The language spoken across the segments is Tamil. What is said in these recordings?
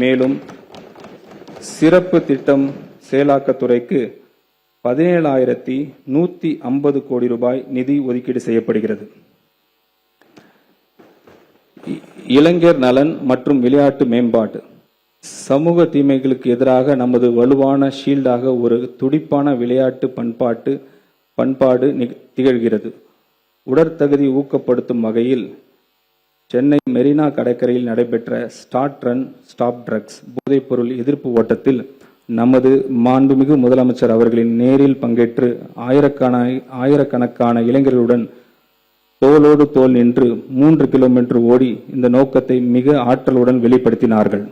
மேலும் சிறப்பு திட்டம் செயலாக்கத்துறைக்கு 17,150 கோடி ரூபாய் நிதி ஒதுக்கீடு செய்யப்படுகிறது. இளைஞர் நலன் மற்றும் விளையாட்டு மேம்பாடு. சமூக தீமைகளுக்கு எதிராக நமது வலுவான ஷீல்டாக ஒரு துடிப்பான விளையாட்டு பண்பாடு திகழ்கிறது. உடற்தகுதி ஊக்கப்படுத்தும் வகையில் சென்னை மெரினா கடற்கரையில் நடைபெற்ற ஸ்டார்ட் ரன் ஸ்டாப் ட்ரக்ஸ் போதைப்பொருள் எதிர்ப்பு ஓட்டத்தில் நமது மாண்புமிகு முதலமைச்சர் அவர்களின் நேரில் பங்கேற்று ஆயிரக்கணக்கான இளைஞர்களுடன் தோளோடு தோள் நின்று 3 கிலோமீட்டர் ஓடி இந்த நோக்கத்தை மிக ஆற்றலுடன் வெளிப்படுத்தினார்கள்.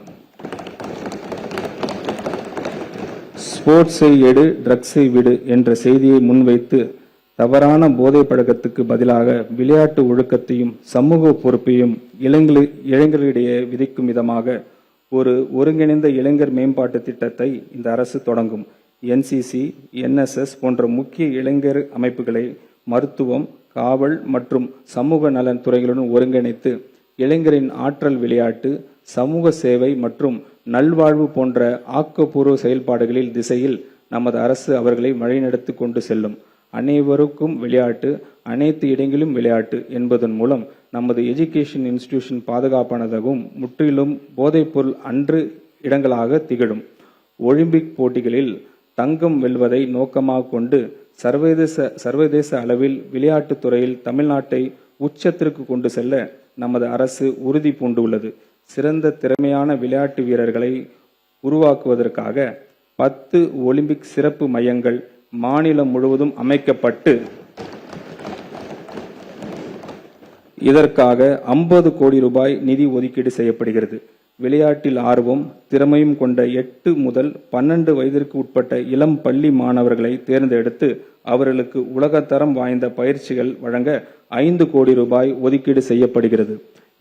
ஸ்போர்ட்ஸை எடு, ட்ரக்ஸை விடு என்ற செய்தியை முன்வைத்து தவறான போதை பழக்கத்துக்கு பதிலாக விளையாட்டு ஒழுக்கத்தையும் சமூக பொறுப்பையும் இளைஞர்களிடையே விதிக்கும் விதமாக ஒரு ஒருங்கிணைந்த இளைஞர் மேம்பாட்டு திட்டத்தை இந்த அரசு தொடங்கும். NCC, NSS போன்ற முக்கிய இளைஞர் அமைப்புகளை மருத்துவம், காவல் மற்றும் சமூக நலன் துறைகளுடன் ஒருங்கிணைத்து இளைஞரின் ஆற்றல் விளையாட்டு, சமூக சேவை மற்றும் நல்வாழ்வு போன்ற ஆக்கப்பூர்வ செயல்பாடுகளில் திசையில் நமது அரசு அவர்களை வழிநடத்தி கொண்டு செல்லும். அனைவருக்கும் விளையாட்டு, அனைத்து இடங்களிலும் விளையாட்டு என்பதன் மூலம் நமது எஜுகேஷன் இன்ஸ்டிடியூஷன் பாதுகாப்பானதாகவும் முற்றிலும் போதைப்பொருள் அன்று இடங்களாக திகழும். ஒலிம்பிக் போட்டிகளில் தங்கம் வெல்வதை நோக்கமாக கொண்டு சர்வதேச அளவில் விளையாட்டுத் துறையில் தமிழ்நாட்டை உச்சத்திற்கு கொண்டு செல்ல நமது அரசு உறுதி பூண்டுள்ளது. சிறந்த திறமையான விளையாட்டு வீரர்களை உருவாக்குவதற்காக 10 ஒலிம்பிக் சிறப்பு மையங்கள் மாநிலம் முழுவதும் அமைக்கப்பட்டு இதற்காக 50 கோடி ரூபாய் நிதி ஒதுக்கீடு செய்யப்படுகிறது. விளையாட்டில் ஆர்வம், திறமையும் கொண்ட 8 முதல் 12 வயதிற்கு உட்பட்ட இளம் பள்ளி மாணவர்களை தேர்ந்தெடுத்து அவர்களுக்கு உலகத்தரம் வாய்ந்த பயிற்சிகள் வழங்க 5 கோடி ரூபாய் ஒதுக்கீடு செய்யப்படுகிறது.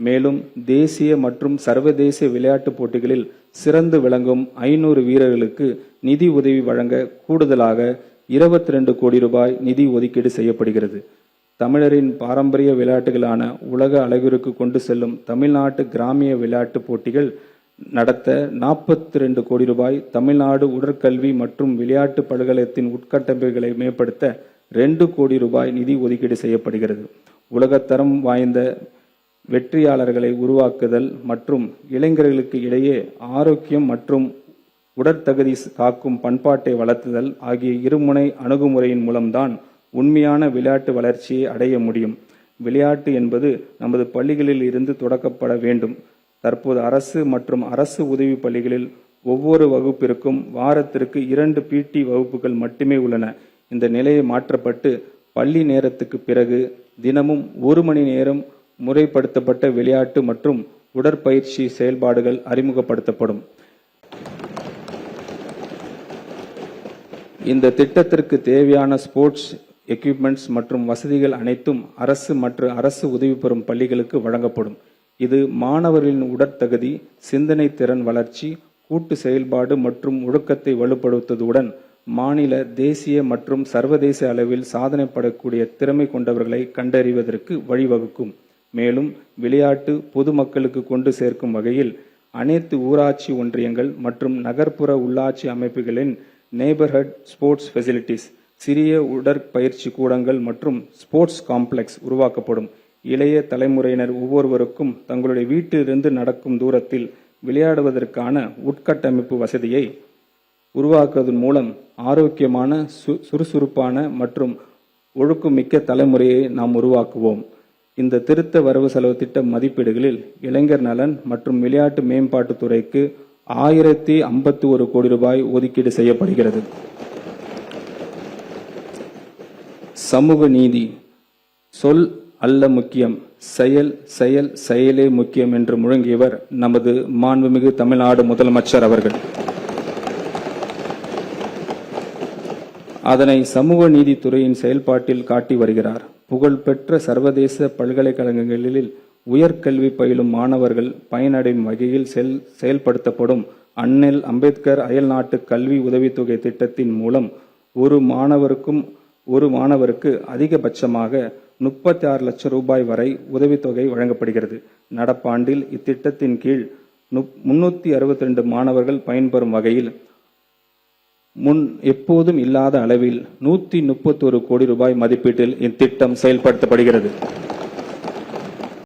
மேலும் தேசிய மற்றும் சர்வதேச விளையாட்டுப் போட்டிகளில் சிறந்து விளங்கும் 500 வீரர்களுக்கு நிதி உதவி வழங்க கூடுதலாக 22 கோடி ரூபாய் நிதி ஒதுக்கீடு செய்யப்படுகிறது. தமிழரின் பாரம்பரிய விளையாட்டுகளான உலக அளவிற்கு கொண்டு செல்லும் தமிழ்நாட்டு கிராமிய விளையாட்டு போட்டிகள் நடத்த 42 கோடி ரூபாய், தமிழ்நாடு உடற்கல்வி மற்றும் விளையாட்டு பல்கலைக்கழகத்தின் உட்கட்டமைப்புகளை மேம்படுத்த 2 கோடி ரூபாய் நிதி ஒதுக்கீடு செய்யப்படுகிறது. உலகத்தரம் வாய்ந்த வெற்றியாளர்களை உருவாக்குதல் மற்றும் இளைஞர்களுக்கு இடையே ஆரோக்கியம் மற்றும் உடற்தகுதி காக்கும் பண்பாட்டை வளர்த்துதல் ஆகிய இருமுனை அணுகுமுறையின் மூலம்தான் உண்மையான விளையாட்டு வளர்ச்சியை அடைய முடியும். விளையாட்டு என்பது நமது பள்ளிகளில் இருந்து தொடக்கப்பட வேண்டும். தற்போது அரசு மற்றும் அரசு உதவி பள்ளிகளில் ஒவ்வொரு வகுப்பிற்கும் வாரத்திற்கு 2 PT வகுப்புகள் மட்டுமே உள்ளன. இந்த நிலையை மாற்றப்பட்டு பள்ளி நேரத்துக்கு பிறகு தினமும் 1 மணி நேரம் முறைப்படுத்தப்பட்ட விளையாட்டு மற்றும் உடற்பயிற்சி செயல்பாடுகள் அறிமுகப்படுத்தப்படும். இந்த திட்டத்திற்கு தேவையான ஸ்போர்ட்ஸ் எக்யூப்மெண்ட்ஸ் மற்றும் வசதிகள் அனைத்தும் அரசு மற்றும் அரசு உதவி பெறும் பள்ளிகளுக்கு வழங்கப்படும். இது மாணவர்களின் உடற்தகுதி, சிந்தனை திறன் வளர்ச்சி, கூட்டு செயல்பாடு மற்றும் ஒழுக்கத்தை வலுப்படுத்துவதுடன் மாநில, தேசிய மற்றும் சர்வதேச அளவில் சாதனை படக்கூடிய திறமை கொண்டவர்களை கண்டறிவதற்கு வழிவகுக்கும். மேலும் விளையாட்டு பொதுமக்களுக்கு கொண்டு சேர்க்கும் வகையில் அனைத்து ஊராட்சி ஒன்றியங்கள் மற்றும் நகர்ப்புற உள்ளாட்சி அமைப்புகளின் நெய்பர்ஹுட் ஸ்போர்ட்ஸ் ஃபெசிலிட்டிஸ், சிறிய உடற்பயிற்சி கூடங்கள் மற்றும் ஸ்போர்ட்ஸ் காம்ப்ளெக்ஸ் உருவாக்கப்படும். இளைய தலைமுறையினர் ஒவ்வொருவருக்கும் தங்களுடைய வீட்டிலிருந்து நடக்கும் தூரத்தில் விளையாடுவதற்கான உட்கட்டமைப்பு வசதியை உருவாக்குவதன் மூலம் ஆரோக்கியமான, சுறுசுறுப்பான மற்றும் ஒழுக்கமிக்க தலைமுறையை நாம் உருவாக்குவோம். இந்த திருத்த வரவு செலவு திட்ட மதிப்பீடுகளில் இளைஞர் நலன் மற்றும் விளையாட்டு மேம்பாட்டுத் துறைக்கு 1051 கோடி ரூபாய் ஒதுக்கீடு செய்யப்படுகிறது. சமூக நீதி. சொல் அல்ல முக்கியம், செயலே முக்கியம் என்று முழங்கியவர் நமது மாண்புமிகு தமிழ்நாடு முதலமைச்சர் அவர்கள். அதனை சமூக நீதித்துறையின் செயல்பாட்டில் காட்டி வருகிறார். புகழ்பெற்ற சர்வதேச பல்கலைக்கழகங்களில் உயர்கல்வி பயிலும் மாணவர்கள் பயனடையும் வகையில் செயல்படுத்தப்படும் அண்ணல் அம்பேத்கர் அயல்நாட்டு கல்வி உதவித்தொகை திட்டத்தின் மூலம் ஒரு மாணவருக்கு அதிகபட்சமாக 36 லட்சம் ரூபாய் வரை உதவித்தொகை வழங்கப்படுகிறது. நடப்பாண்டில் இத்திட்டத்தின் கீழ் 362 மாணவர்கள் பயன்பெறும் வகையில் முன் எப்போதும் இல்லாத அளவில் 131 கோடி ரூபாய் மதிப்பீட்டில் இத்திட்டம் செயல்படுத்தப்படுகிறது.